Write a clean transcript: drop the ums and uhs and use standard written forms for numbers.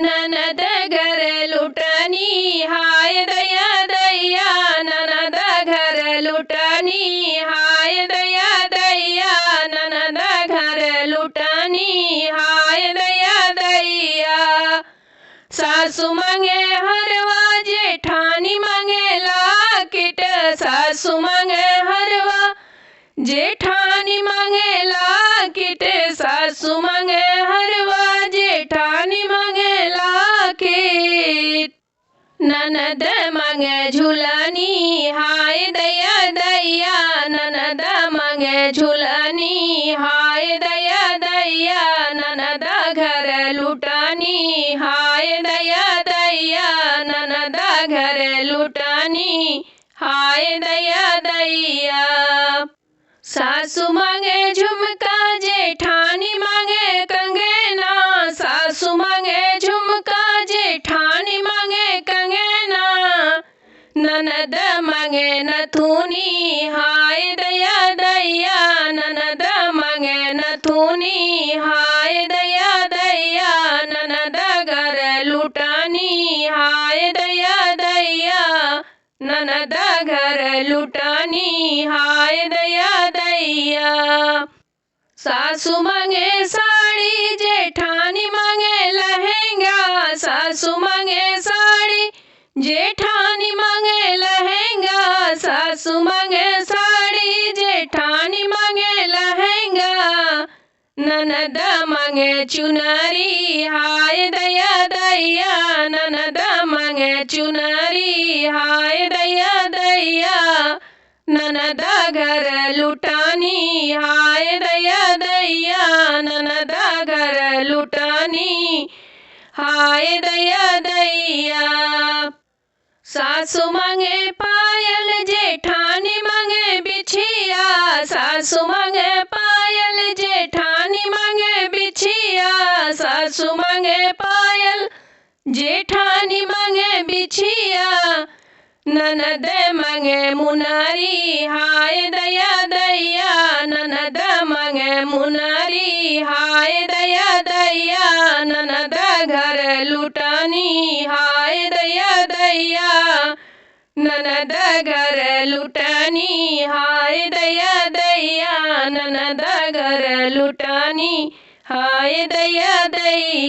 ननद घर लुटनी हाय दया दैया, ननद घर लुटनी हाय दया दैया, ननद घर लुटनी हाय दया दैया। सासू मांगे हरवा जेठानी मांगे लाकिट, सासू मांगे हरवा जेठानी मांगे लाकिट, सासू मांगे हरवा जेठानी मांगे लाकिट। ननद मांगे झूलनी हाय दया दैया, ननद मांगे झूलनी हाय दया दैया, ननद घर लुटनी हाय दया दैया, ननद घर लुटनी हाय दया दैया। सासू मांगे झुमका जेठानी मांगे कंगना, सासू मांगे झुमका जेठानी मांगे कंगना, ननद मांगे नथुनी हाय दया दैया, ननद मांगे नथुनी हाय दया दैया, ननद घर लुटनी हाय दया दैया, ननद घर लुटनी हाय दया दैया। सासू मांगे साड़ी जेठानी मांगे लहंगा, सासू मांगे साड़ी जेठानी मांगे लहंगा, सासू मांगे साड़ी जेठानी मांगे लहंगा, ननद मांगे चुनरी हाय दया दैया, ननद मांगे चुनरी हाय दया दैया, ननद घर लुटनी हाय दया दैया, ननद घर लुटनी हाय दया दैया। सासू मांगे पायल जेठानी मांगे बिछिया, सासू मांगे पायल जेठानी मांगे बिछिया, सासू मांगे पायल जेठानी मांगे बिछिया, ननद मांगे मुनरी हाय दया दैया, ननद मांगे मुनरी हाय दया दैया, ननद घर लुटनी हाय दया दैया, ननद घर लुटनी हाय दया दैया, ननद घर लुटनी हाय दया दैया।